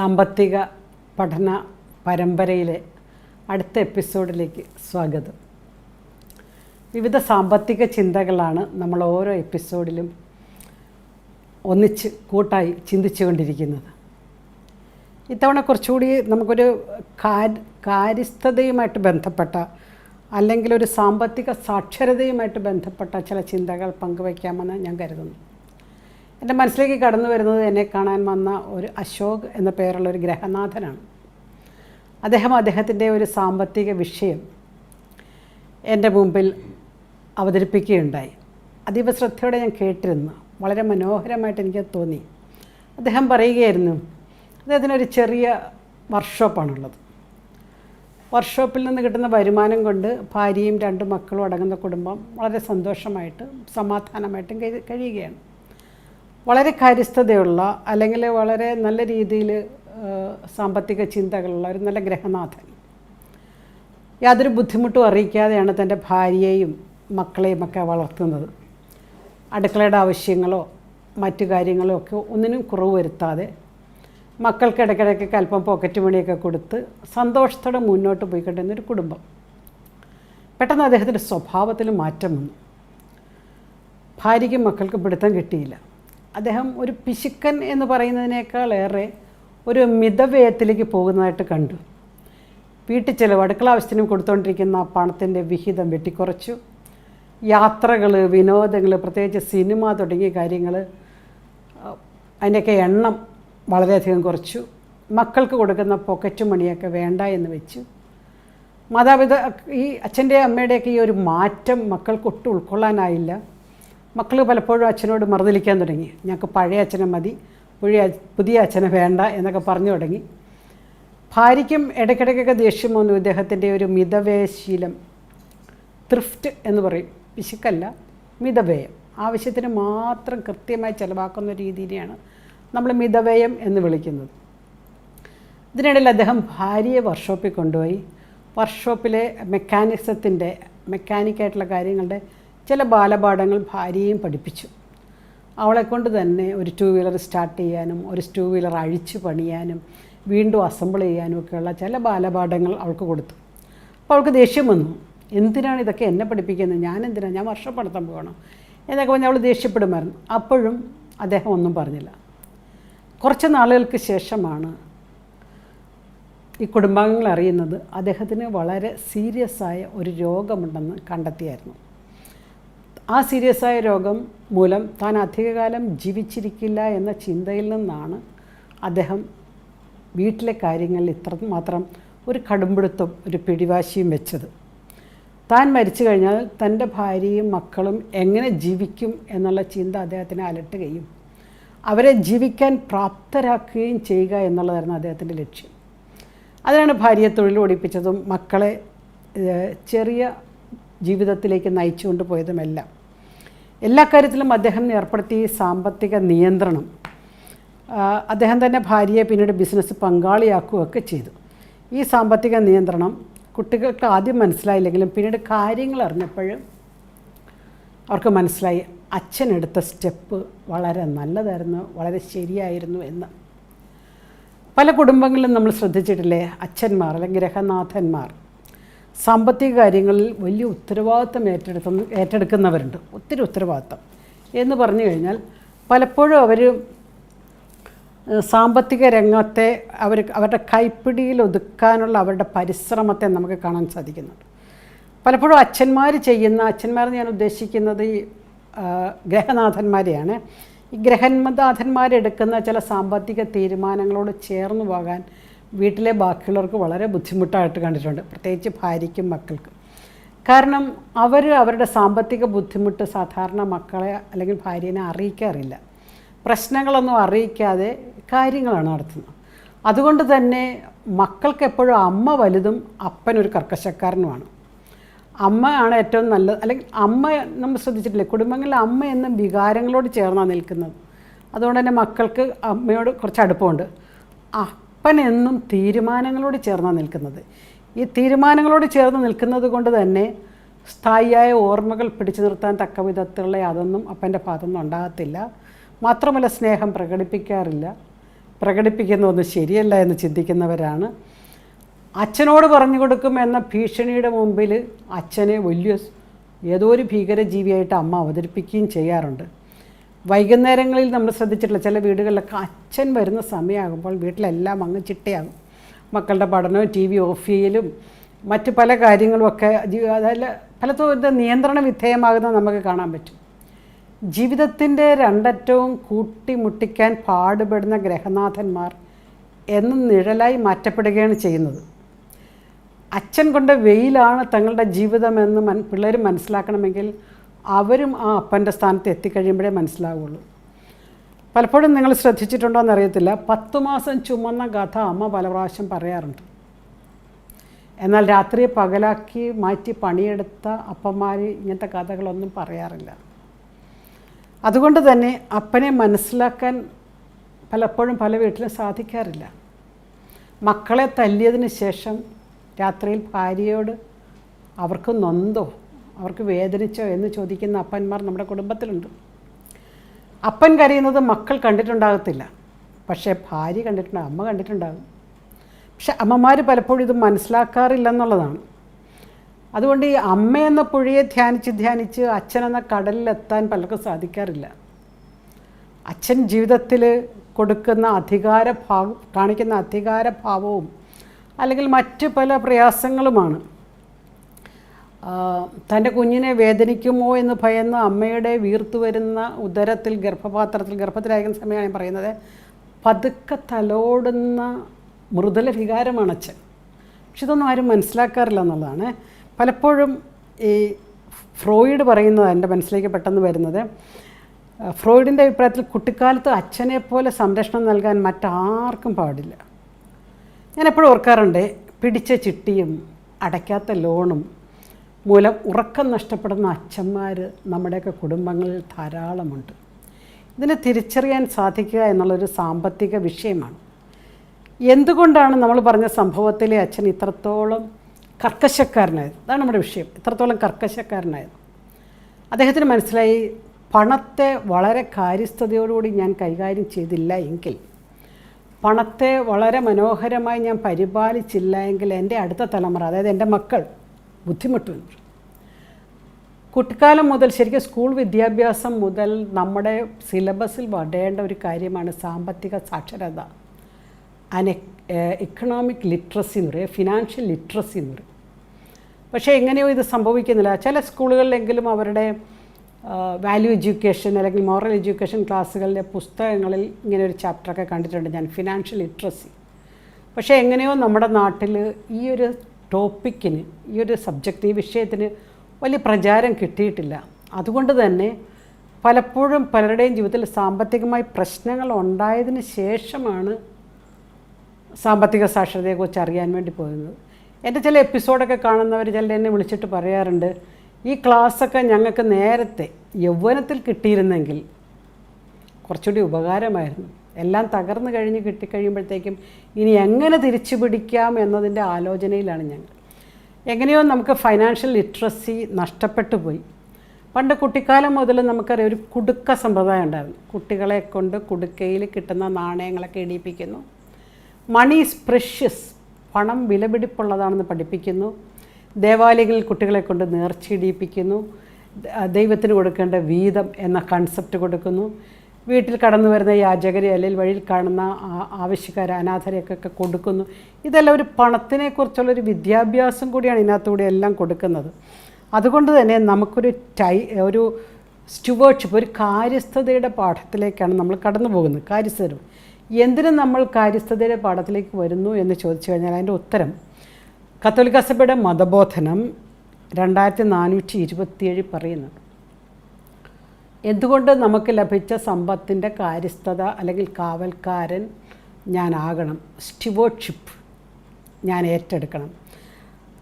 സാമ്പത്തിക പഠന പരമ്പരയിലെ അടുത്ത എപ്പിസോഡിലേക്ക് സ്വാഗതം. വിവിധ സാമ്പത്തിക ചിന്തകളാണ് നമ്മൾ ഓരോ എപ്പിസോഡിലും ഒന്നിച്ച് കൂട്ടായി ചിന്തിച്ചുകൊണ്ടിരിക്കുന്നത്. ഇത്തവണ കുറച്ചുകൂടി നമുക്കൊരു കാര്യസ്ഥതയുമായിട്ട് ബന്ധപ്പെട്ട അല്ലെങ്കിൽ ഒരു സാമ്പത്തിക സാക്ഷരതയുമായിട്ട് ബന്ധപ്പെട്ട ചില ചിന്തകൾ പങ്കുവയ്ക്കാമെന്ന് ഞാൻ കരുതുന്നു. എൻ്റെ മനസ്സിലേക്ക് കടന്നു വരുന്നത് എന്നെ കാണാൻ വന്ന ഒരു അശോക് എന്ന പേരുള്ള ഒരു ഗ്രഹനാഥനാണ്. അദ്ദേഹത്തിൻ്റെ ഒരു സാമ്പത്തിക വിഷയം എൻ്റെ മുമ്പിൽ അവതരിപ്പിക്കുകയുണ്ടായി. അതീവ ശ്രദ്ധയോടെ ഞാൻ കേട്ടിരുന്നു. വളരെ മനോഹരമായിട്ട് എനിക്ക് തോന്നി. അദ്ദേഹം പറയുകയായിരുന്നു, അദ്ദേഹത്തിനൊരു ചെറിയ വർക്ക്ഷോപ്പാണുള്ളത്. വർക്ക്ഷോപ്പിൽ നിന്ന് കിട്ടുന്ന വരുമാനം കൊണ്ട് ഭാര്യയും 2 മക്കളും അടങ്ങുന്ന കുടുംബം വളരെ സന്തോഷമായിട്ടും സമാധാനമായിട്ടും കഴിയുകയാണ്. വളരെ കാര്യസ്ഥതയുള്ള അല്ലെങ്കിൽ വളരെ നല്ല രീതിയിൽ സാമ്പത്തിക ചിന്തകളുള്ള ഒരു നല്ല ഗ്രഹനാഥൻ. യാതൊരു ബുദ്ധിമുട്ടും അറിയിക്കാതെയാണ് തൻ്റെ ഭാര്യയെയും മക്കളെയും ഒക്കെ വളർത്തുന്നത്. അടുക്കളയുടെ ആവശ്യങ്ങളോ മറ്റു കാര്യങ്ങളോ ഒക്കെ ഒന്നിനും കുറവ് വരുത്താതെ മക്കൾക്ക് ഇടയ്ക്കിടയ്ക്ക് അല്പം പോക്കറ്റ് മണിയൊക്കെ കൊടുത്ത് സന്തോഷത്തോടെ മുന്നോട്ട് പോയിക്കൊണ്ടിരുന്നൊരു കുടുംബം. പെട്ടെന്ന് അദ്ദേഹത്തിൻ്റെ സ്വഭാവത്തിൽ മാറ്റം വന്നു. ഭാര്യയ്ക്കും മക്കൾക്കും പിടുത്തം കിട്ടിയില്ല. അദ്ദേഹം ഒരു പിശുക്കൻ എന്ന് പറയുന്നതിനേക്കാളേറെ ഒരു മിതവ്യയത്തിലേക്ക് പോകുന്നതായിട്ട് കണ്ടു. വീട്ടിൽ ചിലവ് അടുക്കള ആവശ്യത്തിനും കൊടുത്തുകൊണ്ടിരിക്കുന്ന പണത്തിൻ്റെ വിഹിതം വെട്ടിക്കുറച്ചു. യാത്രകൾ, വിനോദങ്ങൾ, പ്രത്യേകിച്ച് സിനിമ തുടങ്ങിയ കാര്യങ്ങൾ, അതിൻ്റെയൊക്കെ എണ്ണം വളരെയധികം കുറച്ചു. മക്കൾക്ക് കൊടുക്കുന്ന പോക്കറ്റ് മണിയൊക്കെ വേണ്ട എന്ന് വെച്ചു. ഈ അച്ഛൻ്റെ അമ്മയുടെയൊക്കെ ഈ ഒരു മാറ്റം മക്കൾക്ക് ഒട്ടും ഉൾക്കൊള്ളാനായില്ല. മക്കൾ പലപ്പോഴും അച്ഛനോട് മറുതലിക്കാൻ തുടങ്ങി. ഞങ്ങൾക്ക് പഴയ അച്ഛനെ മതി, പുതിയ അച്ഛനെ വേണ്ട എന്നൊക്കെ പറഞ്ഞു തുടങ്ങി. ഭാര്യയ്ക്കും ഇടയ്ക്കിടയ്ക്കൊക്കെ ദേഷ്യം വന്നു. ഇദ്ദേഹത്തിൻ്റെ ഒരു മിതവ്യയശീലം, ത്രിഫ്റ്റ് എന്ന് പറയും, പിശുക്കല്ല, മിതവ്യയം, ആവശ്യത്തിന് മാത്രം കൃത്യമായി ചിലവാക്കുന്ന രീതിയിലാണ് നമ്മൾ മിതവ്യയം എന്ന് വിളിക്കുന്നത്. ഇതിനിടയിൽ അദ്ദേഹം ഭാര്യയെ വർക്ക്ഷോപ്പിൽ കൊണ്ടുപോയി വർക്ക്ഷോപ്പിലെ മെക്കാനിക്കായിട്ടുള്ള കാര്യങ്ങളുടെ ചില ബാലപാഠങ്ങൾ ഭാര്യയും പഠിപ്പിച്ചു. അവളെക്കൊണ്ട് തന്നെ ഒരു 2 വീലർ സ്റ്റാർട്ട് ചെയ്യാനും ഒരു 2 വീലർ അഴിച്ചു പണിയാനും വീണ്ടും അസംബിൾ ചെയ്യാനും ഒക്കെയുള്ള ചില ബാലപാഠങ്ങൾ അവൾക്ക് കൊടുത്തു. അപ്പോൾ അവൾക്ക് ദേഷ്യം വന്നു. എന്തിനാണ് ഇതൊക്കെ എന്നെ പഠിപ്പിക്കുന്നത്? ഞാൻ വർക്ക്ഷോപ്പ് നടത്താൻ പോകണം എന്നൊക്കെ പറഞ്ഞ് അവൾ ദേഷ്യപ്പെടുമായിരുന്നു. അപ്പോഴും അദ്ദേഹം ഒന്നും പറഞ്ഞില്ല. കുറച്ച് നാളുകൾക്ക് ശേഷമാണ് ഈ കുടുംബാംഗങ്ങൾ അറിയുന്നത് അദ്ദേഹത്തിന് വളരെ സീരിയസായ ഒരു രോഗമുണ്ടെന്ന് കണ്ടെത്തിയായിരുന്നു. ആ സീരിയസായ രോഗം മൂലം താൻ അധികകാലം ജീവിച്ചിരിക്കില്ല എന്ന ചിന്തയിൽ നിന്നാണ് അദ്ദേഹം വീട്ടിലെ കാര്യങ്ങളിൽ ഇത്രമാത്രം ഒരു കടുംപിടുത്തം, ഒരു പിടിവാശിയും വെച്ചത്. താൻ മരിച്ചു കഴിഞ്ഞാൽ തൻ്റെ ഭാര്യയും മക്കളും എങ്ങനെ ജീവിക്കും എന്നുള്ള ചിന്ത അദ്ദേഹത്തിനെ അലട്ടുകയും അവരെ ജീവിക്കാൻ പ്രാപ്തരാക്കുകയും ചെയ്യുക എന്നുള്ളതായിരുന്നു അദ്ദേഹത്തിൻ്റെ ലക്ഷ്യം. അതിനാണ് ഭാര്യയെ തൊഴിൽ ഓടിപ്പിച്ചതും മക്കളെ ചെറിയ ജീവിതത്തിലേക്ക് നയിച്ചുകൊണ്ട് പോയതുമെല്ലാം. എല്ലാ കാര്യത്തിലും അദ്ദേഹം ഏർപ്പെടുത്തിയ സാമ്പത്തിക നിയന്ത്രണം അദ്ദേഹം തന്നെ ഭാര്യയെ പിന്നീട് ബിസിനസ് പങ്കാളിയാക്കുകയൊക്കെ ചെയ്തു. ഈ സാമ്പത്തിക നിയന്ത്രണം കുട്ടികൾക്ക് ആദ്യം മനസ്സിലായില്ലെങ്കിലും പിന്നീട് കാര്യങ്ങൾ അറിഞ്ഞപ്പോഴും അവർക്ക് മനസ്സിലായി അച്ഛനെടുത്ത സ്റ്റെപ്പ് വളരെ നല്ലതായിരുന്നു, വളരെ ശരിയായിരുന്നു എന്ന്. പല കുടുംബങ്ങളിലും നമ്മൾ ശ്രദ്ധിച്ചിട്ടില്ലേ, അച്ഛന്മാർ അല്ലെങ്കിൽ ഗ്രഹനാഥന്മാർ സാമ്പത്തിക കാര്യങ്ങളിൽ വലിയ ഉത്തരവാദിത്വം ഏറ്റെടുക്കുന്നവരുണ്ട്. ഒത്തിരി ഉത്തരവാദിത്വം എന്ന് പറഞ്ഞു കഴിഞ്ഞാൽ പലപ്പോഴും അവർ സാമ്പത്തിക രംഗത്തെ അവരുടെ കൈപ്പിടിയിൽ ഒതുക്കാനുള്ള അവരുടെ പരിശ്രമത്തെ നമുക്ക് കാണാൻ സാധിക്കുന്നുണ്ട്. പലപ്പോഴും അച്ഛന്മാരെന്ന് ഞാൻ ഉദ്ദേശിക്കുന്നത് ഈ ഗ്രഹനാഥന്മാരെയാണ്. ഈ ഗ്രഹനാഥന്മാരെടുക്കുന്ന ചില സാമ്പത്തിക തീരുമാനങ്ങളോട് ചേർന്ന് പോകാൻ വീട്ടിലെ ബാക്കിയുള്ളവർക്ക് വളരെ ബുദ്ധിമുട്ടായിട്ട് കണ്ടിട്ടുണ്ട്, പ്രത്യേകിച്ച് ഭാര്യയ്ക്കും മക്കൾക്കും. കാരണം അവരുടെ സാമ്പത്തിക ബുദ്ധിമുട്ട് സാധാരണ മക്കളെ അല്ലെങ്കിൽ ഭാര്യനെ അറിയിക്കാറില്ല. പ്രശ്നങ്ങളൊന്നും അറിയിക്കാതെ കാര്യങ്ങളാണ് നടത്തുന്നത്. അതുകൊണ്ട് തന്നെ മക്കൾക്ക് എപ്പോഴും അമ്മ വലുതും അപ്പനൊരു കർക്കശക്കാരനുമാണ്. അമ്മ ആണ് ഏറ്റവും നല്ലത്. അല്ലെങ്കിൽ അമ്മ നമ്മൾ ശ്രദ്ധിച്ചിട്ടില്ലേ, കുടുംബങ്ങളിൽ അമ്മ എന്ന വികാരങ്ങളോട് ചേർന്നാണ് നിൽക്കുന്നത്. അതുകൊണ്ട് തന്നെ മക്കൾക്ക് അമ്മയോട് കുറച്ച് അടുപ്പമുണ്ട്. അപ്പനെന്നും തീരുമാനങ്ങളോട് ചേർന്നാണ് നിൽക്കുന്നത്. ഈ തീരുമാനങ്ങളോട് ചേർന്ന് നിൽക്കുന്നത് കൊണ്ട് തന്നെ സ്ഥായിയായ ഓർമ്മകൾ പിടിച്ചു നിർത്താൻ തക്ക വിധത്തിലുള്ള അതൊന്നും അപ്പൻ്റെ ഭാഗത്തുനിന്ന് ഉണ്ടാകത്തില്ല. മാത്രമല്ല സ്നേഹം പ്രകടിപ്പിക്കാറില്ല. പ്രകടിപ്പിക്കുന്ന ഒന്ന് ശരിയല്ല എന്ന് ചിന്തിക്കുന്നവരാണ്. അച്ഛനോട് പറഞ്ഞു കൊടുക്കും എന്ന ഭീഷണിയുടെ മുമ്പിൽ അച്ഛനെ വലിയ ഏതോ ഒരു ഭീകരജീവിയായിട്ട് അമ്മ അവതരിപ്പിക്കുകയും ചെയ്യാറുണ്ട്. വൈകുന്നേരങ്ങളിൽ നമ്മൾ ശ്രദ്ധിച്ചിട്ടില്ല, ചില വീടുകളിലൊക്കെ അച്ഛൻ വരുന്ന സമയമാകുമ്പോൾ വീട്ടിലെല്ലാം അങ്ങ് ചിട്ടയാകും. മക്കളുടെ പഠനവും ടി വി ഓഫ് ചെയ്യലും മറ്റ് പല കാര്യങ്ങളുമൊക്കെ അതായത് പലതരം നിയന്ത്രണ വിധേയമാകുന്നത് നമുക്ക് കാണാൻ പറ്റും. ജീവിതത്തിൻ്റെ രണ്ടറ്റവും കൂട്ടിമുട്ടിക്കാൻ പാടുപെടുന്ന ഗ്രഹനാഥന്മാർ എന്ന നിഴലായി മാറ്റപ്പെടുകയാണ് ചെയ്യുന്നത്. അച്ഛൻ കൊണ്ട് വെയിലാണ് തങ്ങളുടെ ജീവിതമെന്ന് പിള്ളേർ മനസ്സിലാക്കണമെങ്കിൽ അവരും ആ അപ്പൻ്റെ സ്ഥാനത്ത് എത്തിക്കഴിയുമ്പോഴേ മനസ്സിലാവുള്ളൂ. പലപ്പോഴും നിങ്ങൾ ശ്രദ്ധിച്ചിട്ടുണ്ടോ എന്നറിയത്തില്ല, 10 മാസം ചുമന്ന കഥ അമ്മ പല പ്രാവശ്യം പറയാറുണ്ട്. എന്നാൽ രാത്രിയെ പകലാക്കി മാറ്റി പണിയെടുത്ത അപ്പന്മാർ ഇങ്ങനത്തെ കഥകളൊന്നും പറയാറില്ല. അതുകൊണ്ട് തന്നെ അപ്പനെ മനസ്സിലാക്കാൻ പലപ്പോഴും പല വീട്ടിലും സാധിക്കാറില്ല. മക്കളെ തല്ലിയതിന് ശേഷം രാത്രിയിൽ ഭാര്യയോട് അവർക്ക് നൊന്തോ അവർക്ക് വേദനിച്ചോ എന്ന് ചോദിക്കുന്ന അപ്പന്മാർ നമ്മുടെ കുടുംബത്തിലുണ്ട്. അപ്പൻ കരയുന്നത് മക്കൾ കണ്ടിട്ടുണ്ടാകത്തില്ല, പക്ഷേ ഭാര്യ കണ്ടിട്ടുണ്ടാകും, അമ്മ കണ്ടിട്ടുണ്ടാകും. പക്ഷെ അമ്മമാർ പലപ്പോഴും ഇത് മനസ്സിലാക്കാറില്ലെന്നുള്ളതാണ്. അതുകൊണ്ട് ഈ അമ്മയെന്ന പുഴയെ ധ്യാനിച്ച് അച്ഛനെന്ന കടലിലെത്താൻ പലർക്കും സാധിക്കാറില്ല. അച്ഛൻ ജീവിതത്തിൽ കൊടുക്കുന്ന കാണിക്കുന്ന അധികാരഭാവവും അല്ലെങ്കിൽ മറ്റ് പല പ്രയാസങ്ങളുമാണ്. തൻ്റെ കുഞ്ഞിനെ വേദനിക്കുമോ എന്ന് ഭയന്ന് അമ്മയുടെ വീർത്തു വരുന്ന ഉദരത്തിൽ ഗർഭത്തിലായിരിക്കുന്ന സമയമാണ് പറയുന്നത്, പതുക്കെ തലോടുന്ന മൃദുല വികാരമാണ് അച്ഛൻ. പക്ഷെ ഇതൊന്നും ആരും മനസ്സിലാക്കാറില്ല എന്നുള്ളതാണ്. പലപ്പോഴും ഈ ഫ്രോയിഡ് പറയുന്നത് എൻ്റെ മനസ്സിലേക്ക് പെട്ടെന്ന് വരുന്നത്, ഫ്രോയിഡിൻ്റെ അഭിപ്രായത്തിൽ കുട്ടിക്കാലത്ത് അച്ഛനെപ്പോലെ സംരക്ഷണം നൽകാൻ മറ്റാർക്കും പാടില്ല. ഞാൻ എപ്പോഴും ഓർക്കാറുണ്ട്, പിടിച്ച ചിട്ടിയും അടയ്ക്കാത്ത ലോണും മൂലം ഉറക്കം നഷ്ടപ്പെടുന്ന അച്ഛന്മാർ നമ്മുടെയൊക്കെ കുടുംബങ്ങളിൽ ധാരാളമുണ്ട്. ഇതിനെ തിരിച്ചറിയാൻ സാധിക്കുക എന്നുള്ളൊരു സാമ്പത്തിക വിഷയമാണ്. എന്തുകൊണ്ടാണ് നമ്മൾ പറഞ്ഞ സംഭവത്തിലെ അച്ഛൻ ഇത്രത്തോളം കർക്കശക്കാരനായത്? അതാണ് നമ്മുടെ വിഷയം. ഇത്രത്തോളം കർക്കശക്കാരനായത് അദ്ദേഹത്തിന് മനസ്സിലായി, പണത്തെ വളരെ കാര്യസ്ഥതയോടുകൂടി ഞാൻ കൈകാര്യം ചെയ്തില്ല എങ്കിൽ, പണത്തെ വളരെ മനോഹരമായി ഞാൻ പരിപാലിച്ചില്ല എങ്കിൽ എൻ്റെ അടുത്ത തലമുറ, അതായത് എൻ്റെ മക്കൾ ബുദ്ധിമുട്ടുന്നു. കുട്ടിക്കാലം മുതൽ, ശരിക്കും സ്കൂൾ വിദ്യാഭ്യാസം മുതൽ നമ്മുടെ സിലബസിൽ വരേണ്ട ഒരു കാര്യമാണ് സാമ്പത്തിക സാക്ഷരത, എക്കണോമിക് ലിറ്ററസി എന്ന് പറയും, ഫിനാൻഷ്യൽ ലിറ്ററസി എന്ന് പറയും. പക്ഷേ എങ്ങനെയോ ഇത് സംഭവിക്കുന്നില്ല. ചില സ്കൂളുകളിലെങ്കിലും അവരുടെ വാല്യൂ എഡ്യൂക്കേഷൻ അല്ലെങ്കിൽ മോറൽ എഡ്യൂക്കേഷൻ ക്ലാസ്സുകളിലെ പുസ്തകങ്ങളിൽ ഇങ്ങനെ ഒരു ചാപ്റ്ററൊക്കെ കണ്ടിട്ടുണ്ട് ഞാൻ, ഫിനാൻഷ്യൽ ലിറ്ററസി. പക്ഷേ എങ്ങനെയോ നമ്മുടെ നാട്ടിൽ ഈ ഒരു ടോപ്പിക്കിന്, ഈ ഒരു സബ്ജക്റ്റ്, ഈ വിഷയത്തിന് വലിയ പ്രചാരം കിട്ടിയിട്ടില്ല. അതുകൊണ്ട് തന്നെ പലപ്പോഴും പലരുടെയും ജീവിതത്തിൽ സാമ്പത്തികമായി പ്രശ്നങ്ങൾ ഉണ്ടായതിന് ശേഷമാണ് സാമ്പത്തിക സാക്ഷരതയെക്കുറിച്ച് അറിയാൻ വേണ്ടി പോകുന്നത്. എൻ്റെ ചില എപ്പിസോഡൊക്കെ കാണുന്നവർ ചിലർ എന്നെ വിളിച്ചിട്ട് പറയാറുണ്ട്, ഈ ക്ലാസ്സൊക്കെ ഞങ്ങൾക്ക് നേരത്തെ യൗവനത്തിൽ കിട്ടിയിരുന്നെങ്കിൽ കുറച്ചുകൂടി ഉപകാരമായിരുന്നു. എല്ലാം തകർന്നു കഴിഞ്ഞ് കിട്ടിക്കഴിയുമ്പോഴത്തേക്കും ഇനി എങ്ങനെ തിരിച്ചു പിടിക്കാം എന്നതിൻ്റെ ആലോചനയിലാണ് ഞങ്ങൾ. എങ്ങനെയോ നമുക്ക് ഫൈനാൻഷ്യൽ ലിറ്ററസി നഷ്ടപ്പെട്ടു പോയി. പണ്ട് കുട്ടിക്കാലം മുതൽ നമുക്കറിയാം ഒരു കുടുക്ക സമ്പ്രദായം ഉണ്ടായിരുന്നു. കുട്ടികളെ കൊണ്ട് കുടുക്കയിൽ കിട്ടുന്ന നാണയങ്ങളൊക്കെ ഇടിയിപ്പിക്കുന്നു. മണി ഈസ് പ്രഷ്യസ്, പണം വിലപിടിപ്പുള്ളതാണെന്ന് പഠിപ്പിക്കുന്നു. ദേവാലയങ്ങളിൽ കുട്ടികളെ കൊണ്ട് നേർച്ചയിടിയിപ്പിക്കുന്നു. ദൈവത്തിന് കൊടുക്കേണ്ട വീതം എന്ന കൺസെപ്റ്റ് കൊടുക്കുന്നു. വീട്ടിൽ കടന്നു വരുന്ന യാചകരെ അല്ലെങ്കിൽ വഴിയിൽ കാണുന്ന ആവശ്യക്കാരെ, അനാഥരെയൊക്കെ കൊടുക്കുന്നു. ഇതെല്ലാം ഒരു പണത്തിനെക്കുറിച്ചുള്ളൊരു വിദ്യാഭ്യാസം കൂടിയാണ് ഇതിനകത്തൂടെ എല്ലാം കൊടുക്കുന്നത്. അതുകൊണ്ട് തന്നെ നമുക്കൊരു ഒരു സ്റ്റുവേർഡ്ഷിപ്പ്, ഒരു കാര്യസ്ഥതയുടെ പാഠത്തിലേക്കാണ് നമ്മൾ കടന്നു പോകുന്നത്. കാര്യസ്ഥത എന്തിനും നമ്മൾ കാര്യസ്ഥതയുടെ പാഠത്തിലേക്ക് വരുന്നു എന്ന് ചോദിച്ചു കഴിഞ്ഞാൽ അതിൻ്റെ ഉത്തരം കത്തോലിക്ക സഭയുടെ മതബോധനം 2427 പറയുന്നു. എന്തുകൊണ്ട് നമുക്ക് ലഭിച്ച സമ്പത്തിൻ്റെ കാര്യസ്ഥത അല്ലെങ്കിൽ കാവൽക്കാരൻ ഞാനാകണം, സ്റ്റുവേർഡ്ഷിപ്പ് ഞാൻ ഏറ്റെടുക്കണം.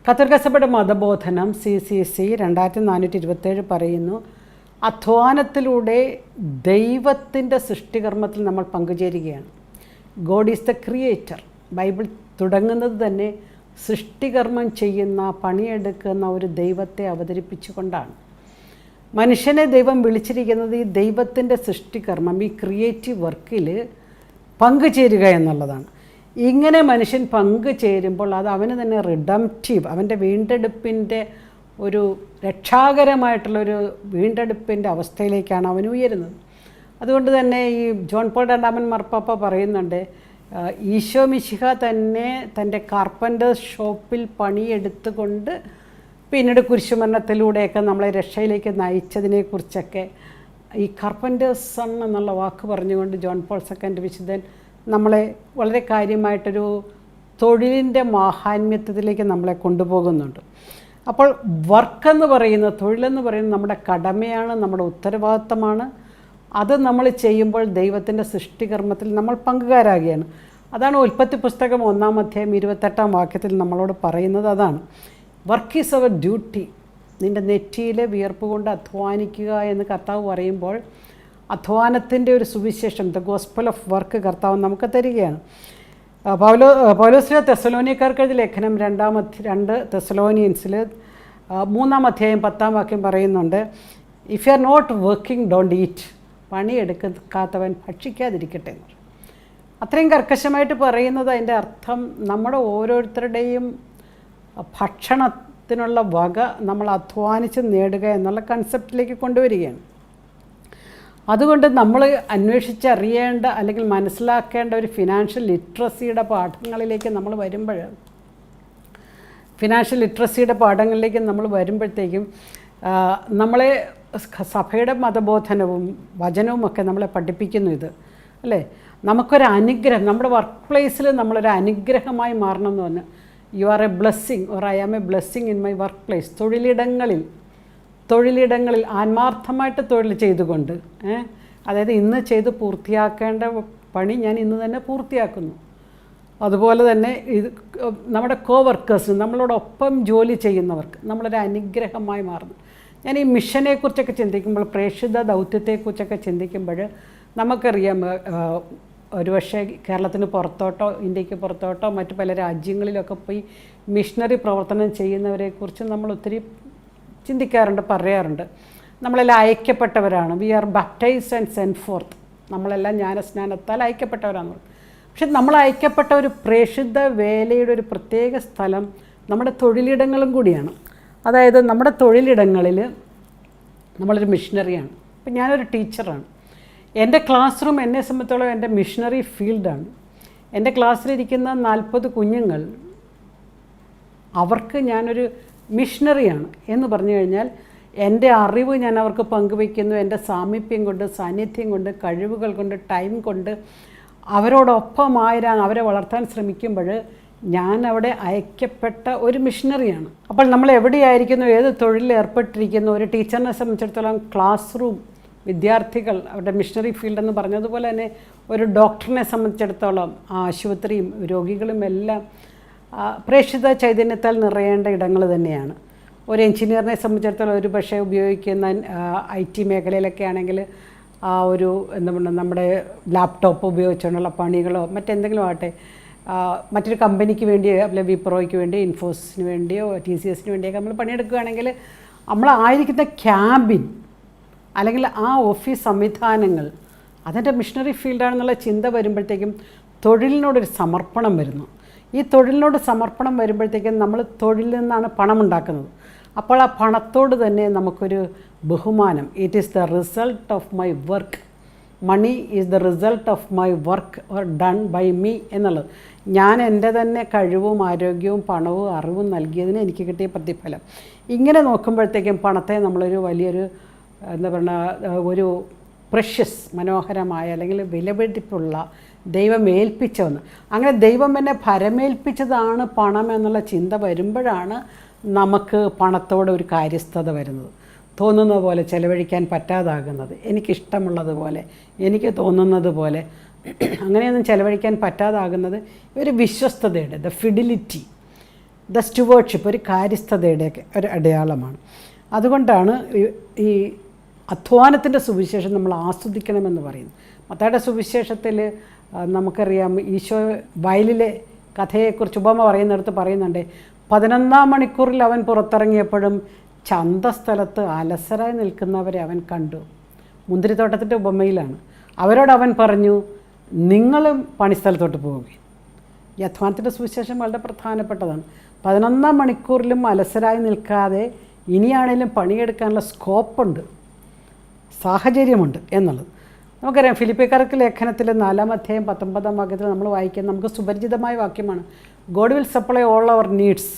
കത്തോലിക്ക സഭയുടെ മതബോധനം CCC 2427 പറയുന്നു, അധ്വാനത്തിലൂടെ ദൈവത്തിൻ്റെ സൃഷ്ടികർമ്മത്തിൽ നമ്മൾ പങ്കുചേരുകയാണ്. God is the creator. Bible തുടങ്ങുന്നത് തന്നെ സൃഷ്ടികർമ്മം ചെയ്യുന്ന, പണിയെടുക്കുന്ന ഒരു ദൈവത്തെ അവതരിപ്പിച്ചുകൊണ്ടാണ്. മനുഷ്യനെ ദൈവം വിളിച്ചിരിക്കുന്നത് ഈ ദൈവത്തിൻ്റെ സൃഷ്ടികർമ്മം, ഈ ക്രിയേറ്റീവ് വർക്കിൽ പങ്കുചേരുക എന്നുള്ളതാണ്. ഇങ്ങനെ മനുഷ്യൻ പങ്കുചേരുമ്പോൾ അത് അവന് തന്നെ റിഡംപ്റ്റീവ്, അവൻ്റെ വീണ്ടെടുപ്പിൻ്റെ ഒരു രക്ഷാകരമായിട്ടുള്ളൊരു വീണ്ടെടുപ്പിൻ്റെ അവസ്ഥയിലേക്കാണ് അവൻ ഉയരുന്നത്. അതുകൊണ്ട് തന്നെ ഈ ജോൺ പോൾ രണ്ടാമൻ മാർപ്പാപ്പ പറയുന്നുണ്ട്, ഈശോ മിശിഹ തന്നെ തൻ്റെ കാർപ്പൻ്റേഴ്സ് ഷോപ്പിൽ പണിയെടുത്തുകൊണ്ട് പിന്നീട് കുരിശുമരണത്തിലൂടെയൊക്കെ നമ്മളെ രക്ഷയിലേക്ക് നയിച്ചതിനെക്കുറിച്ചൊക്കെ ഈ കാർപ്പൻ്റേഴ്സ് സൺ എന്നുള്ള വാക്ക് പറഞ്ഞുകൊണ്ട് ജോൺ പോൾ സെക്കൻഡ് വിശുദ്ധൻ നമ്മളെ വളരെ കാര്യമായിട്ടൊരു തൊഴിലിൻ്റെ മാഹാത്മ്യത്തിലേക്ക് നമ്മളെ കൊണ്ടുപോകുന്നുണ്ട്. അപ്പോൾ വർക്കെന്ന് പറയുന്നത്, തൊഴിലെന്ന് പറയുന്നത് നമ്മുടെ കടമയാണ്, നമ്മുടെ ഉത്തരവാദിത്തമാണ്. അത് നമ്മൾ ചെയ്യുമ്പോൾ ദൈവത്തിൻ്റെ സൃഷ്ടികർമ്മത്തിൽ നമ്മൾ പങ്കുകാരാകുകയാണ്. അതാണ് ഉൽപ്പത്തി പുസ്തകം 1-ാം അധ്യായം 28-ാം വാക്യത്തിൽ നമ്മളോട് പറയുന്നത്. അതാണ് വർക്ക് ഈസ് അവർ ഡ്യൂട്ടി. നിൻ്റെ നെറ്റിയിലെ വിയർപ്പ് കൊണ്ട് അധ്വാനിക്കുക എന്ന് കർത്താവ് പറയുമ്പോൾ അധ്വാനത്തിൻ്റെ ഒരു സുവിശേഷം, ദ ഗോസ്പൽ ഓഫ് വർക്ക് കർത്താവ് നമുക്ക് തരികയാണ്. പൗലോസ്ലീഹ തെസ്സലോനിയക്കാർക്ക് എഴുതിയ ലേഖനം 2 തെസ്സലോനിയൻസിൽ 3-ാം അധ്യായം 10-ാം വാക്യം പറയുന്നുണ്ട്, if you are not working don't eat. പണിയെടുക്കാത്തവൻ ഭക്ഷിക്കാതിരിക്കട്ടെ എന്ന്. അത്രയും കർക്കശമായിട്ട് പറയുന്നത് അതിൻ്റെ അർത്ഥം നമ്മുടെ ഓരോരുത്തരുടെയും ഭക്ഷണത്തിനുള്ള വക നമ്മൾ അധ്വാനിച്ച് നേടുക എന്നുള്ള കൺസെപ്റ്റിലേക്ക് കൊണ്ടുവരികയാണ്. അതുകൊണ്ട് നമ്മൾ അന്വേഷിച്ചറിയേണ്ട അല്ലെങ്കിൽ മനസ്സിലാക്കേണ്ട ഒരു ഫിനാൻഷ്യൽ ലിറ്ററസിയുടെ പാഠങ്ങളിലേക്ക് നമ്മൾ വരുമ്പോഴത്തേക്കും നമ്മളെ സഭയുടെ മതബോധനവും വചനവും ഒക്കെ നമ്മളെ പഠിപ്പിക്കുന്നു ഇത്, അല്ലേ? നമുക്കൊരനുഗ്രഹം, നമ്മുടെ വർക്ക് പ്ലേസിൽ നമ്മളൊരു അനുഗ്രഹമായി മാറണമെന്ന് പറഞ്ഞാൽ you are a blessing or I am a blessing in my work place. തൊഴിലിടങ്ങളിൽ ആത്മാർത്ഥമായിട്ട് തൊഴിൽ ചെയ്തുകൊണ്ട്, അതായത് ഇന്ന് ചെയ്ത് പൂർത്തിയാക്കേണ്ട പണി ഞാൻ ഇന്ന് തന്നെ പൂർത്തിയാക്കുന്നു. അതുപോലെ തന്നെ ഇത് നമ്മുടെ കോവർക്കേഴ്സിന്, നമ്മളോടൊപ്പം ജോലി ചെയ്യുന്നവർക്ക് നമ്മളൊരു അനുഗ്രഹമായി മാറുന്നു. ഞാൻ ഈ മിഷനെക്കുറിച്ചൊക്കെ ചിന്തിക്കുമ്പോൾ, പ്രേക്ഷിത ദൗത്യത്തെക്കുറിച്ചൊക്കെ ചിന്തിക്കുമ്പോൾ നമുക്കറിയാം, ഒരുപക്ഷെ കേരളത്തിന് പുറത്തോട്ടോ ഇന്ത്യക്ക് പുറത്തോട്ടോ മറ്റ് പല രാജ്യങ്ങളിലൊക്കെ പോയി മിഷണറി പ്രവർത്തനം ചെയ്യുന്നവരെക്കുറിച്ച് നമ്മൾ ഒത്തിരി ചിന്തിക്കാറുണ്ട്, പറയാറുണ്ട്. നമ്മളെല്ലാം അയക്കപ്പെട്ടവരാണ്. We are baptised and send forth. നമ്മളെല്ലാം ജ്ഞാനസ്നാനത്താൽ അയക്കപ്പെട്ടവരാണ്. പക്ഷെ നമ്മൾ അയക്കപ്പെട്ട ഒരു പ്രേക്ഷിത വേലയുടെ ഒരു പ്രത്യേക സ്ഥലം നമ്മുടെ തൊഴിലിടങ്ങളും കൂടിയാണ്. അതായത് നമ്മുടെ തൊഴിലിടങ്ങളിൽ നമ്മളൊരു മിഷണറിയാണ്. ഇപ്പം ഞാനൊരു ടീച്ചറാണ്. എൻ്റെ ക്ലാസ് റൂം എന്നെ സംബന്ധിച്ചോളം എൻ്റെ മിഷണറി ഫീൽഡാണ്. എൻ്റെ ക്ലാസ്സിലിരിക്കുന്ന 40 കുഞ്ഞുങ്ങൾ, അവർക്ക് ഞാനൊരു മിഷണറിയാണ് എന്ന് പറഞ്ഞു കഴിഞ്ഞാൽ എൻ്റെ അറിവ് ഞാൻ അവർക്ക് പങ്കുവയ്ക്കുന്നു. എൻ്റെ സാമീപ്യം കൊണ്ട്, സാന്നിധ്യം കൊണ്ട്, കഴിവുകൾ കൊണ്ട്, ടൈം കൊണ്ട് അവരോടൊപ്പമായിരാൻ അവരെ വളർത്താൻ ശ്രമിക്കുമ്പോൾ ഞാൻ അവിടെ അയക്കപ്പെട്ട ഒരു മിഷണറിയാണ്. അപ്പോൾ നമ്മൾ എവിടെയായിരിക്കുന്നു, ഏത് തൊഴിലിൽ ഏർപ്പെട്ടിരിക്കുന്നു, ഒരു ടീച്ചറിനെ സംബന്ധിച്ചിടത്തോളം ക്ലാസ് റൂം, വിദ്യാർത്ഥികൾ അവരുടെ മിഷണറി ഫീൽഡെന്ന് പറഞ്ഞതുപോലെ തന്നെ ഒരു ഡോക്ടറിനെ സംബന്ധിച്ചിടത്തോളം ആശുപത്രിയും രോഗികളും എല്ലാം പ്രേക്ഷിത ചൈതന്യത്താൽ നിറയേണ്ട ഇടങ്ങൾ തന്നെയാണ്. ഒരു എഞ്ചിനീയറിനെ സംബന്ധിച്ചിടത്തോളം ഒരു പക്ഷേ ഉപയോഗിക്കുന്ന IT മേഖലയിലൊക്കെ ആണെങ്കിൽ ഒരു എന്താ പറയുക, നമ്മുടെ ലാപ്ടോപ്പ് ഉപയോഗിച്ചുകൊണ്ടുള്ള പണികളോ മറ്റെന്തെങ്കിലും ആകട്ടെ, മറ്റൊരു കമ്പനിക്ക് വേണ്ടി, അല്ലെ വിപ്രോയ്ക്ക് വേണ്ടി, ഇൻഫോസിന് വേണ്ടിയോ TCSന് വേണ്ടിയൊക്കെ നമ്മൾ പണിയെടുക്കുകയാണെങ്കിൽ നമ്മളായിരിക്കുന്ന ക്യാബിൻ അല്ലെങ്കിൽ ആ ഓഫീസ് സംവിധാനങ്ങൾ അതിൻ്റെ മിഷണറി ഫീൽഡാണെന്നുള്ള ചിന്ത വരുമ്പോഴത്തേക്കും തൊഴിലിനോടൊരു സമർപ്പണം വരുന്നു. ഈ തൊഴിലിനോട് സമർപ്പണം വരുമ്പോഴത്തേക്കും നമ്മൾ തൊഴിലിൽ നിന്നാണ് പണമുണ്ടാക്കുന്നത്. അപ്പോൾ ആ പണത്തോട് തന്നെ നമുക്കൊരു ബഹുമാനം. It is the result of my work. Money is the result of my work or done by me എന്നുള്ളത്. ഞാൻ എൻ്റെ തന്നെ കഴിവും ആരോഗ്യവും പണവും അറിവും നൽകിയതിന് എനിക്ക് കിട്ടിയ പ്രതിഫലം. ഇങ്ങനെ നോക്കുമ്പോഴത്തേക്കും പണത്തെ നമ്മളൊരു വലിയൊരു എന്താ പറയുക, ഒരു പ്രഷ്യസ്, മനോഹരമായ അല്ലെങ്കിൽ വിലപിടിപ്പുള്ള ദൈവം ഏൽപ്പിച്ച ഒന്ന്. അങ്ങനെ ദൈവം എന്നെ ഭരമേൽപ്പിച്ചതാണ് പണം എന്നുള്ള ചിന്ത വരുമ്പോഴാണ് നമുക്ക് പണത്തോടെ ഒരു കാര്യസ്ഥത വരുന്നത്. തോന്നുന്ന പോലെ ചിലവഴിക്കാൻ പറ്റാതാകുന്നത്, എനിക്കിഷ്ടമുള്ളതുപോലെ, എനിക്ക് തോന്നുന്നത് പോലെ അങ്ങനെയൊന്നും ചിലവഴിക്കാൻ പറ്റാതാകുന്നത് ഒരു വിശ്വസ്തതയുടെ, ദ ഫിഡിലിറ്റി, ദ സ്റ്റുവേർഡ്ഷിപ്പ്, ഒരു കാര്യസ്ഥതയുടെയൊക്കെ ഒരു അടയാളമാണ്. അതുകൊണ്ടാണ് ഈ അധ്വാനത്തിൻ്റെ സുവിശേഷം നമ്മൾ ആസ്വദിക്കണമെന്ന് പറയുന്നു. മത്തായിയുടെ സുവിശേഷത്തിൽ നമുക്കറിയാം, ഈശോ വയലിലെ കഥയെക്കുറിച്ച് ഉപമ പറയുന്നിടത്ത് പറയുന്നുണ്ട്, 11-ാം മണിക്കൂറിൽ അവൻ പുറത്തിറങ്ങിയപ്പോഴും ചന്തസ്ഥലത്ത് അലസരായി നിൽക്കുന്നവരെ അവൻ കണ്ടു. മുന്തിരിത്തോട്ടത്തിൻ്റെ ഉപമയിലാണ്. അവരോട് അവൻ പറഞ്ഞു, നിങ്ങളും പണിസ്ഥലത്തോട്ട് പോവുകയും. ഈ അധ്വാനത്തിൻ്റെ സുവിശേഷം വളരെ പ്രധാനപ്പെട്ടതാണ്. 11-ാം മണിക്കൂറിലും അലസരായി നിൽക്കാതെ ഇനിയാണേലും പണിയെടുക്കാനുള്ള സ്കോപ്പുണ്ട്, സാഹചര്യമുണ്ട് എന്നുള്ളത് നമുക്കറിയാം. ഫിലിപ്പിക്കാർക്ക് ലേഖനത്തിൽ 4-ാം അധ്യായം 19-ാം വാക്യത്തിൽ നമ്മൾ വായിക്കുന്നത് നമുക്ക് സുപരിചിതമായ വാക്യമാണ്. God will supply all our needs.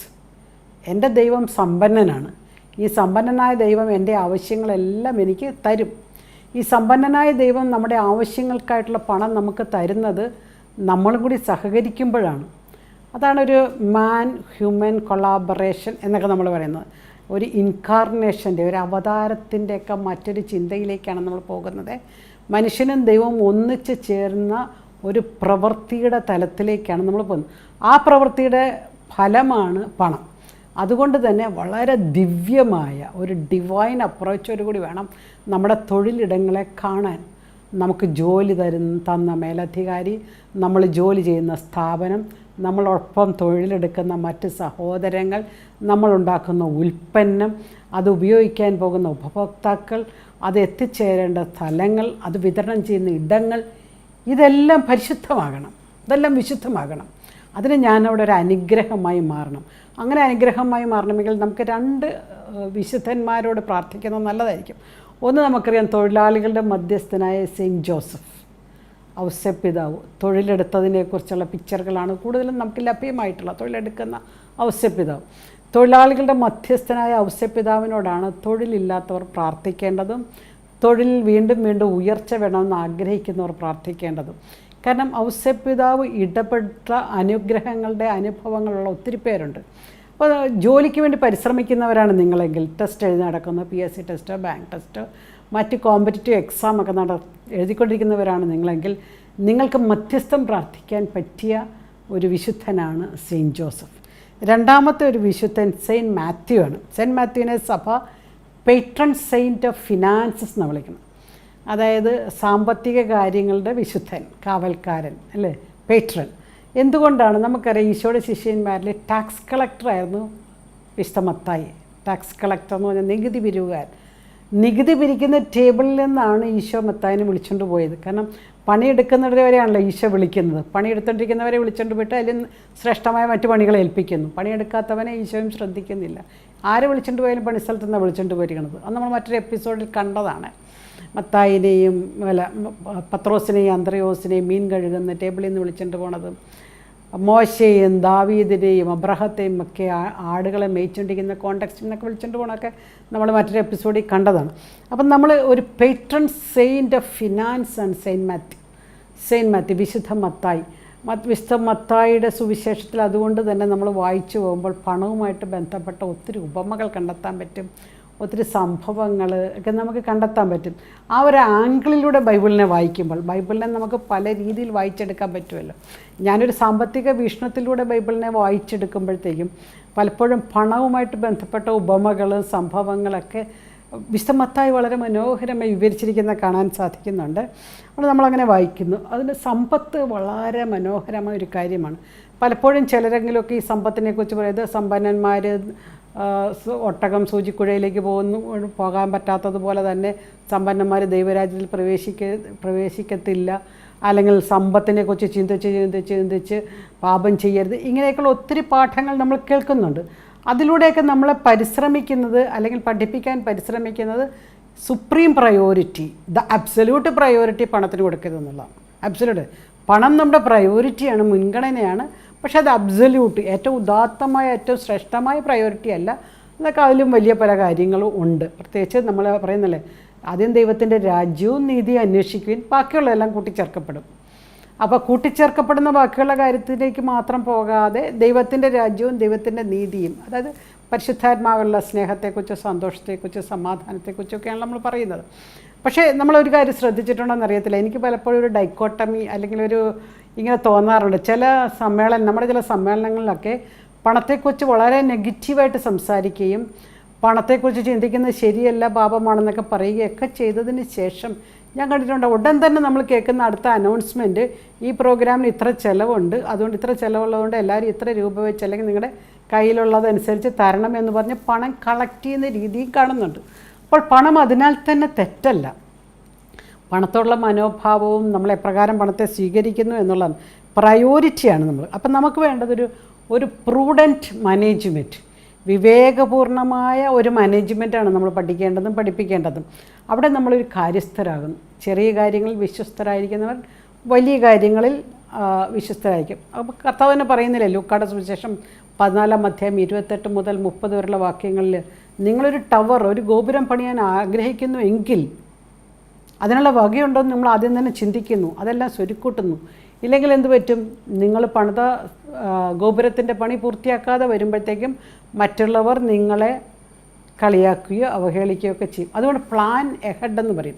എൻ്റെ ദൈവം സമ്പന്നനാണ്. ഈ സമ്പന്നനായ ദൈവം എൻ്റെ ആവശ്യങ്ങളെല്ലാം എനിക്ക് തരും. ഈ സമ്പന്നനായ ദൈവം നമ്മുടെ ആവശ്യങ്ങൾക്കായിട്ടുള്ള പണം നമുക്ക് തരുന്നത് നമ്മളും കൂടി സഹകരിക്കുമ്പോഴാണ്. അതാണൊരു മാൻ ഹ്യൂമൻ കൊളാബറേഷൻ എന്നൊക്കെ നമ്മൾ പറയുന്നത്. ഒരു ഇൻകാർണേഷൻ്റെ, ഒരു അവതാരത്തിൻ്റെയൊക്കെ മറ്റൊരു ചിന്തയിലേക്കാണ് നമ്മൾ പോകുന്നത്. മനുഷ്യനും ദൈവവും ഒന്നിച്ച് ചേർന്ന ഒരു പ്രവൃത്തിയുടെ തലത്തിലേക്കാണ് നമ്മൾ പോകുന്നത്. ആ പ്രവൃത്തിയുടെ ഫലമാണ് പണം. അതുകൊണ്ട് തന്നെ വളരെ ദിവ്യമായ ഒരു ഡിവൈൻ അപ്രോച്ചോടുകൂടി വേണം നമ്മുടെ തൊഴിലിടങ്ങളെ കാണാൻ. നമുക്ക് ജോലി തന്ന മേലധികാരി, നമ്മൾ ജോലി ചെയ്യുന്ന സ്ഥാപനം, നമ്മളൊപ്പം തൊഴിലെടുക്കുന്ന മറ്റ് സഹോദരങ്ങൾ, നമ്മളുണ്ടാക്കുന്ന ഉൽപ്പന്നം, അത് ഉപയോഗിക്കാൻ പോകുന്ന ഉപഭോക്താക്കൾ, അത് എത്തിച്ചേരേണ്ട സ്ഥലങ്ങൾ, അത് വിതരണം ചെയ്യുന്ന ഇടങ്ങൾ, ഇതെല്ലാം പരിശുദ്ധമാകണം, ഇതെല്ലാം വിശുദ്ധമാകണം. അതിന് ഞാനവിടെ ഒരു അനുഗ്രഹമായി മാറണം. അങ്ങനെ അനുഗ്രഹമായി മാറണമെങ്കിൽ നമുക്ക് 2 വിശുദ്ധന്മാരോട് പ്രാർത്ഥിക്കുന്നത് നല്ലതായിരിക്കും. ഒന്ന്, നമുക്കറിയാം തൊഴിലാളികളുടെ മധ്യസ്ഥനായ സെയിൻറ്റ് ജോസഫ് ഔസേപ്പിതാവ്. തൊഴിലെടുത്തതിനെക്കുറിച്ചുള്ള പിക്ചറുകളാണ് കൂടുതലും നമുക്ക് ലഭ്യമായിട്ടുള്ള തൊഴിലെടുക്കുന്ന ഔസേപ്പിതാവ്. തൊഴിലാളികളുടെ മധ്യസ്ഥനായ ഔസേപ്പിതാവിനോടാണ് തൊഴിലില്ലാത്തവർ പ്രാർത്ഥിക്കേണ്ടതും തൊഴിലിൽ വീണ്ടും വീണ്ടും ഉയർച്ച വേണമെന്ന് ആഗ്രഹിക്കുന്നവർ പ്രാർത്ഥിക്കേണ്ടതും. കാരണം ഔസേപ്പിതാവ് ഇടപെട്ട അനുഗ്രഹങ്ങളുടെ അനുഭവങ്ങളുള്ള ഒത്തിരി പേരുണ്ട്. അപ്പോൾ ജോലിക്ക് വേണ്ടി പരിശ്രമിക്കുന്നവരാണ് നിങ്ങളെങ്കിൽ, ടെസ്റ്റ് എഴുതി നടക്കുന്ന PSC ടെസ്റ്റോ ബാങ്ക് ടെസ്റ്റോ മറ്റ് കോമ്പറ്റീറ്റീവ് എക്സാമൊക്കെ എഴുതിക്കൊണ്ടിരിക്കുന്നവരാണ് നിങ്ങളെങ്കിൽ, നിങ്ങൾക്ക് മധ്യസ്ഥം പ്രാർത്ഥിക്കാൻ പറ്റിയ ഒരു വിശുദ്ധനാണ് സെയിൻറ്റ് ജോസഫ്. രണ്ടാമത്തെ ഒരു വിശുദ്ധൻ സെയിൻറ്റ് മാത്യു ആണ്. സെയിൻറ്റ് മാത്യുവിനെ സഭ പേട്രൺ സെയിൻറ്റ് ഓഫ് ഫിനാൻസസ് എന്ന് വിളിക്കണം. അതായത് സാമ്പത്തിക കാര്യങ്ങളുടെ വിശുദ്ധൻ, കാവൽക്കാരൻ, അല്ലേ, പേട്രൺ. എന്തുകൊണ്ടാണ്? നമുക്കറിയാം ഈശോയുടെ ശിഷ്യന്മാരിൽ ടാക്സ് കളക്ടറായിരുന്നു വിശുദ്ധ മത്തായി. ടാക്സ് കളക്ടർ എന്ന് പറഞ്ഞാൽ നികുതി പിരിവുകാരൻ. നികുതി പിരിക്കുന്ന ടേബിളിൽ നിന്നാണ് ഈശോ മത്തായിനെ വിളിച്ചുകൊണ്ട് പോയത്. കാരണം പണിയെടുക്കുന്നവരെയാണല്ലോ ഈശോ വിളിക്കുന്നത്. പണിയെടുത്തുകൊണ്ടിരിക്കുന്നവരെ വിളിച്ചുകൊണ്ട് പോയിട്ട് അതിൽ ശ്രേഷ്ഠമായ മറ്റു പണികളെ ഏൽപ്പിക്കുന്നു. പണിയെടുക്കാത്തവനെ ഈശോയും ശ്രദ്ധിക്കുന്നില്ല. ആരെ വിളിച്ചുകൊണ്ട് പോയാലും പണിസ്ഥലത്ത് നിന്നാണ് വിളിച്ചുകൊണ്ട് പോയിരിക്കുന്നത്. അത് നമ്മൾ മറ്റൊരു എപ്പിസോഡിൽ കണ്ടതാണ്. മത്തായിനെയും പത്രോസിനെയും അന്ത്രയോസിനെയും മീൻ കഴുകുന്ന ടേബിളിൽ നിന്ന് വിളിച്ചുകൊണ്ട് പോണതും, മോശയെയും ദാവീദിനെയും അബ്രഹത്തെയും ഒക്കെ ആടുകളെ മേയിച്ചുകൊണ്ടിരിക്കുന്ന കോണ്ടെക്സ്റ്റിൽ നിന്നൊക്കെ വിളിച്ചുകൊണ്ട് പോകണമൊക്കെ നമ്മൾ മറ്റൊരു എപ്പിസോഡിൽ കണ്ടതാണ്. അപ്പം നമ്മൾ ഒരു പേട്രൺ സെയിൻറ്റ് ഓഫ് ഫിനാൻസ് ആണ് സെയിൻറ്റ് മാത്യു, വിശുദ്ധ മത്തായി. വിശുദ്ധ മത്തായിയുടെ സുവിശേഷത്തിൽ അതുകൊണ്ട് തന്നെ നമ്മൾ വായിച്ചു പോകുമ്പോൾ പണവുമായിട്ട് ബന്ധപ്പെട്ട ഒത്തിരി ഉപമകൾ കണ്ടെത്താൻ പറ്റും, ഒത്തിരി സംഭവങ്ങൾ ഒക്കെ നമുക്ക് കണ്ടെത്താൻ പറ്റും. ആ ഒരു ആംഗിളിലൂടെ ബൈബിളിനെ വായിക്കുമ്പോൾ, ബൈബിളിനെ നമുക്ക് പല രീതിയിൽ വായിച്ചെടുക്കാൻ പറ്റുമല്ലോ. ഞാനൊരു സാമ്പത്തിക വീക്ഷണത്തിലൂടെ ബൈബിളിനെ വായിച്ചെടുക്കുമ്പോഴത്തേക്കും പലപ്പോഴും പണവുമായിട്ട് ബന്ധപ്പെട്ട ഉപമകൾ, സംഭവങ്ങളൊക്കെ വിശുദ്ധ മത്തായി വളരെ മനോഹരമായി വിവരിച്ചിരിക്കുന്ന കാണാൻ സാധിക്കുന്നുണ്ട്. അപ്പോൾ നമ്മളങ്ങനെ വായിക്കുന്നു. അതിൻ്റെ സമ്പത്ത് വളരെ മനോഹരമായ ഒരു കാര്യമാണ്. പലപ്പോഴും ചിലരെങ്കിലുമൊക്കെ ഈ സമ്പത്തിനെക്കുറിച്ച് പറയുന്നത് സമ്പന്നന്മാർ ഒട്ടകം സൂചിക്കുഴയിലേക്ക് പോകാൻ പറ്റാത്തതുപോലെ തന്നെ സമ്പന്നന്മാർ ദൈവരാജ്യത്തിൽ പ്രവേശിക്കത്തില്ല, അല്ലെങ്കിൽ സമ്പത്തിനെക്കുറിച്ച് ചിന്തിച്ച് പാപം ചെയ്യരുത്, ഇങ്ങനെയൊക്കെയുള്ള ഒത്തിരി പാഠങ്ങൾ നമ്മൾ കേൾക്കുന്നുണ്ട്. അതിലൂടെയൊക്കെ നമ്മളെ പരിശ്രമിക്കുന്നത് അല്ലെങ്കിൽ പഠിപ്പിക്കാൻ പരിശ്രമിക്കുന്നത് supreme priority, the absolute priority പണത്തിന് കൊടുക്കരുത് എന്നുള്ളതാണ്. അബ്സല്യൂട്ട് പണം നമ്മുടെ പ്രയോറിറ്റിയാണ്, മുൻഗണനയാണ്. പക്ഷേ അത് അബ്സല്യൂട്ട്, ഏറ്റവും ഉദാത്തമായ ഏറ്റവും ശ്രേഷ്ഠമായ പ്രയോറിറ്റി അല്ല. എന്നൊക്കെ അതിലും വലിയ പല കാര്യങ്ങളും ഉണ്ട്. പ്രത്യേകിച്ച് നമ്മൾ പറയുന്നല്ലേ, ആദ്യം ദൈവത്തിൻ്റെ രാജ്യവും നീതിയും അന്വേഷിക്കുകയും ബാക്കിയുള്ളതെല്ലാം കൂട്ടിച്ചേർക്കപ്പെടും. അപ്പോൾ കൂട്ടിച്ചേർക്കപ്പെടുന്ന ബാക്കിയുള്ള കാര്യത്തിലേക്ക് മാത്രം പോകാതെ ദൈവത്തിൻ്റെ രാജ്യവും ദൈവത്തിൻ്റെ നീതിയും, അതായത് പരിശുദ്ധാത്മാവുള്ള സ്നേഹത്തെക്കുറിച്ച്, സന്തോഷത്തെക്കുറിച്ച്, സമാധാനത്തെക്കുറിച്ചൊക്കെയാണ് നമ്മൾ പറയുന്നത്. പക്ഷേ നമ്മളൊരു കാര്യം ശ്രദ്ധിച്ചിട്ടുണ്ടോയെന്ന് അറിയത്തില്ല, എനിക്ക് പലപ്പോഴും ഒരു ഡൈക്കോട്ടമി അല്ലെങ്കിൽ ഇങ്ങനെ തോന്നാറുണ്ട്. നമ്മുടെ ചില സമ്മേളനങ്ങളിലൊക്കെ പണത്തെക്കുറിച്ച് വളരെ നെഗറ്റീവായിട്ട് സംസാരിക്കുകയും പണത്തെക്കുറിച്ച് ചിന്തിക്കുന്നത് ശരിയല്ല, പാപമാണെന്നൊക്കെ പറയുകയൊക്കെ ചെയ്തതിന് ശേഷം ഞാൻ കണ്ടിട്ടുണ്ട് ഉടൻ തന്നെ നമ്മൾ കേൾക്കുന്ന അടുത്ത അനൗൺസ്മെൻറ്റ്, ഈ പ്രോഗ്രാമിന് ഇത്ര ചിലവുണ്ട്, അതുകൊണ്ട് ഇത്ര ചിലവുള്ളതുകൊണ്ട് എല്ലാവരും ഇത്ര രൂപ വെച്ച് അല്ലെങ്കിൽ നിങ്ങളുടെ കയ്യിലുള്ളതനുസരിച്ച് തരണം എന്ന് പറഞ്ഞ് പണം കളക്ട് ചെയ്യുന്ന രീതിയും കാണുന്നുണ്ട്. അപ്പോൾ പണം അതിനാൽ തന്നെ തെറ്റല്ല. പണത്തോടുള്ള മനോഭാവവും നമ്മൾ എപ്രകാരം പണത്തെ സ്വീകരിക്കുന്നു എന്നുള്ളത് പ്രയോറിറ്റിയാണ് നമ്മൾ. അപ്പം നമുക്ക് വേണ്ടതൊരു പ്രൂഡൻറ്റ് മാനേജ്മെൻറ്റ്, വിവേകപൂർണമായ ഒരു മാനേജ്മെൻറ്റാണ് നമ്മൾ പഠിക്കേണ്ടതും പഠിപ്പിക്കേണ്ടതും. അവിടെ നമ്മളൊരു കാര്യസ്ഥരാകുന്നു. ചെറിയ കാര്യങ്ങളിൽ വിശ്വസ്തരായിരിക്കുന്നവർ വലിയ കാര്യങ്ങളിൽ വിശ്വസ്തരായിരിക്കും. അപ്പോൾ കർത്താവ് തന്നെ പറയുന്നില്ലേ ലൂക്കായുടെ സുവിശേഷം 14-ാം അധ്യായം 28 മുതൽ 30 വരെയുള്ള വാക്യങ്ങളിൽ, നിങ്ങളൊരു ടവർ, ഒരു ഗോപുരം പണിയാൻ ആഗ്രഹിക്കുന്നു എങ്കിൽ അതിനുള്ള വകയുണ്ടോയെന്ന് നമ്മൾ ആദ്യം തന്നെ ചിന്തിക്കുന്നു, അതെല്ലാം സ്വരുക്കൂട്ടുന്നു. ഇല്ലെങ്കിൽ എന്ത് പറ്റും? നിങ്ങൾ പണിത ഗോപുരത്തിൻ്റെ പണി പൂർത്തിയാക്കാതെ വരുമ്പോഴത്തേക്കും മറ്റുള്ളവർ നിങ്ങളെ കളിയാക്കുകയോ അവഹേളിക്കുകയോ ഒക്കെ ചെയ്യും. അതുകൊണ്ട് പ്ലാൻ എഹെഡ് എന്ന് പറയും.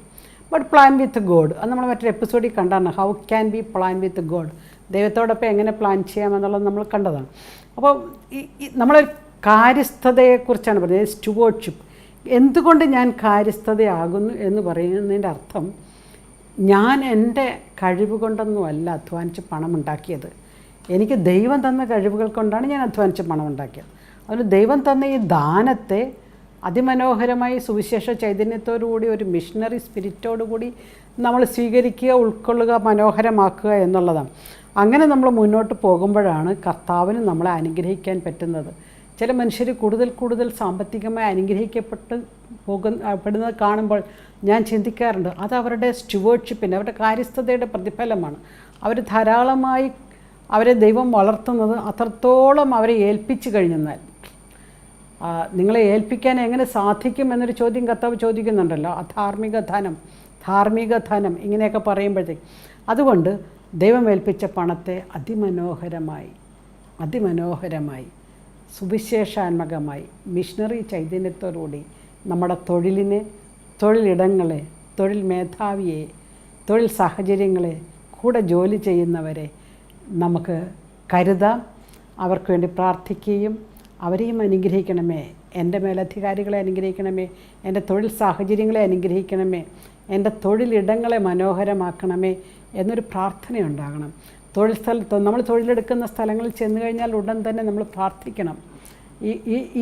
ബട്ട് പ്ലാൻ വിത്ത് ഗോഡ്, അത് നമ്മൾ മറ്റൊരു എപ്പിസോഡിൽ കണ്ടാണ്. How can be plan with God, ദൈവത്തോടൊപ്പം എങ്ങനെ പ്ലാൻ ചെയ്യാമെന്നുള്ളത് നമ്മൾ കണ്ടതാണ്. അപ്പോൾ നമ്മളൊരു കാര്യസ്ഥതയെക്കുറിച്ചാണ് പറയുന്നത്, സ്റ്റുവേർഡ്ഷിപ്പ്. എന്തുകൊണ്ട് ഞാൻ കാര്യസ്ഥതയാകുന്നു എന്ന് പറയുന്നതിൻ്റെ അർത്ഥം, ഞാൻ എൻ്റെ കഴിവ് കൊണ്ടൊന്നുമല്ല അധ്വാനിച്ച് പണമുണ്ടാക്കിയത്. എനിക്ക് ദൈവം തന്ന കഴിവുകൾ കൊണ്ടാണ് ഞാൻ അധ്വാനിച്ച് പണമുണ്ടാക്കിയത്. അതുകൊണ്ട് ദൈവം തന്ന ഈ ദാനത്തെ അതിമനോഹരമായി സുവിശേഷ ചൈതന്യത്തോടുകൂടി ഒരു മിഷണറി സ്പിരിറ്റോടുകൂടി നമ്മൾ സ്വീകരിക്കുക, ഉൾക്കൊള്ളുക, മനോഹരമാക്കുക എന്നുള്ളതാണ്. അങ്ങനെ നമ്മൾ മുന്നോട്ട് പോകുമ്പോഴാണ് കർത്താവിന് നമ്മളെ അനുഗ്രഹിക്കാൻ പറ്റുന്നത്. ചില മനുഷ്യർ കൂടുതൽ സാമ്പത്തികമായി അനുഗ്രഹിക്കപ്പെട്ട് പെടുന്നത് കാണുമ്പോൾ ഞാൻ ചിന്തിക്കാറുണ്ട്, അത് അവരുടെ സ്റ്റുവേർഡ്ഷിപ്പിൻ്റെ, അവരുടെ കാര്യസ്ഥതയുടെ പ്രതിഫലമാണ്. അവർ ധാരാളമായി അവരെ ദൈവം വളർത്തുന്നത് അത്രത്തോളം അവരെ ഏൽപ്പിച്ചു കഴിഞ്ഞെന്നാൽ. നിങ്ങളെ ഏൽപ്പിക്കാൻ എങ്ങനെ സാധിക്കും എന്നൊരു ചോദ്യം കർത്താവ് ചോദിക്കുന്നുണ്ടല്ലോ. ധാർമ്മിക ധനം ഇങ്ങനെയൊക്കെ പറയുമ്പോഴത്തേക്ക്, അതുകൊണ്ട് ദൈവം ഏൽപ്പിച്ച പണത്തെ അതിമനോഹരമായി സുവിശേഷാത്മകമായി മിഷണറി ചൈതന്യത്തോടുകൂടി നമ്മുടെ തൊഴിലിടങ്ങളെ, തൊഴിൽ മേധാവിയെ, തൊഴിൽ സാഹചര്യങ്ങളെ, കൂടെ ജോലി ചെയ്യുന്നവരെ നമുക്ക് കരുതാം. അവർക്ക് വേണ്ടി പ്രാർത്ഥിക്കുകയും അവരെയും അനുഗ്രഹിക്കണമേ, എൻ്റെ മേലധികാരികളെ അനുഗ്രഹിക്കണമേ, എൻ്റെ തൊഴിൽ സാഹചര്യങ്ങളെ അനുഗ്രഹിക്കണമേ, എൻ്റെ തൊഴിലിടങ്ങളെ മനോഹരമാക്കണമേ എന്നൊരു പ്രാർത്ഥനയുണ്ടാകണം. നമ്മൾ തൊഴിലെടുക്കുന്ന സ്ഥലങ്ങളിൽ ചെന്ന് കഴിഞ്ഞാൽ ഉടൻ തന്നെ നമ്മൾ പ്രാർത്ഥിക്കണം.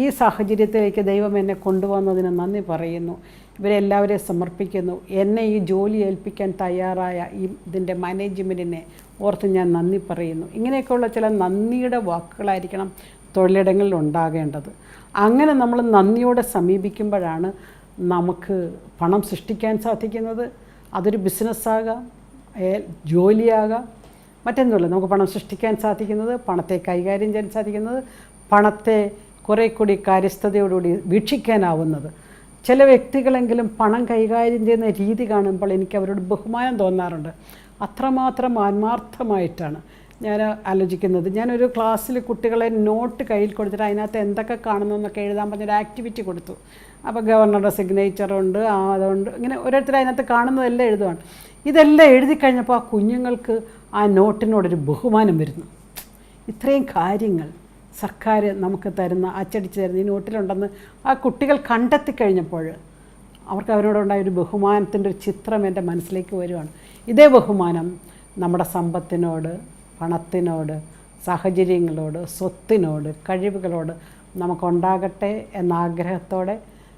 ഈ സാഹചര്യത്തിലേക്ക് ദൈവം എന്നെ കൊണ്ടുവന്നതിന് നന്ദി പറയുന്നു, ഇവരെല്ലാവരെയും സമർപ്പിക്കുന്നു, എന്നെ ഈ ജോലി ഏൽപ്പിക്കാൻ തയ്യാറായ ഇതിൻ്റെ മാനേജ്മെൻറ്റിനെ ഓർത്ത് ഞാൻ നന്ദി പറയുന്നു. ഇങ്ങനെയൊക്കെയുള്ള ചില നന്ദിയുടെ വാക്കുകളായിരിക്കണം തൊഴിലിടങ്ങളിൽ ഉണ്ടാകേണ്ടത്. അങ്ങനെ നമ്മൾ നന്ദിയോടെ സമീപിക്കുമ്പോഴാണ് നമുക്ക് പണം സൃഷ്ടിക്കാൻ സാധിക്കുന്നത്. അതൊരു ബിസിനസ്സാകാം, ജോലിയാകാം, മറ്റൊന്നുമില്ല. നമുക്ക് പണം സൃഷ്ടിക്കാൻ സാധിക്കുന്നത്, പണത്തെ കൈകാര്യം ചെയ്യാൻ സാധിക്കുന്നത്, പണത്തെ കുറേ കൂടി കാര്യസ്ഥതയോടുകൂടി വീക്ഷിക്കാനാവുന്നത്. ചില വ്യക്തികളെങ്കിലും പണം കൈകാര്യം ചെയ്യുന്ന രീതി കാണുമ്പോൾ എനിക്ക് അവരോട് ബഹുമാനം തോന്നാറുണ്ട്. അത്രമാത്രം ആത്മാർത്ഥമായിട്ടാണ് ഞാൻ ആലോചിക്കുന്നത്. ഞാനൊരു ക്ലാസ്സിൽ കുട്ടികളെ നോട്ട് കയ്യിൽ കൊടുത്തിട്ട് അതിനകത്ത് എന്തൊക്കെ കാണുന്നു എന്നൊക്കെ എഴുതാൻ പറഞ്ഞൊരു ആക്ടിവിറ്റി കൊടുത്തു. അപ്പോൾ ഗവർണറുടെ സിഗ്നേച്ചറുണ്ട്, അതുകൊണ്ട് ഇങ്ങനെ ഓരോരുത്തർ അതിനകത്ത് കാണുന്നതെല്ലാം എഴുതുവാണ്. ഇതെല്ലാം എഴുതി കഴിഞ്ഞപ്പോൾ ആ കുഞ്ഞുങ്ങൾക്ക് ആ നോട്ടിനോടൊരു ബഹുമാനം വരുന്നു. ഇത്രയും കാര്യങ്ങൾ സർക്കാർ നമുക്ക് തരുന്ന, അച്ചടിച്ച് തരുന്ന ഈ നോട്ടിലുണ്ടെന്ന് ആ കുട്ടികൾ കണ്ടെത്തി കഴിഞ്ഞപ്പോൾ അവർക്ക് അവരോടുണ്ടായ ഒരു ബഹുമാനത്തിൻ്റെ ഒരു ചിത്രം എൻ്റെ മനസ്സിലേക്ക് വരുവാണ്. ഇതേ ബഹുമാനം നമ്മുടെ സമ്പത്തിനോട്, പണത്തിനോട്, സാഹചര്യങ്ങളോട്, സ്വത്തിനോട്, കഴിവുകളോട് നമുക്കുണ്ടാകട്ടെ എന്ന ആഗ്രഹത്തോടെ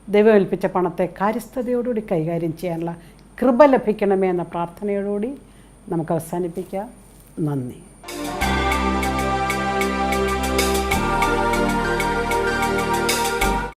ദൈവം ഏൽപ്പിച്ച പണത്തെ കാര്യസ്ഥതയോടുകൂടി കൈകാര്യം ചെയ്യാനുള്ള കൃപ ലഭിക്കണമേ എന്ന പ്രാർത്ഥനയോടുകൂടി നമുക്ക് അവസാനിപ്പിക്കാം. നന്ദി.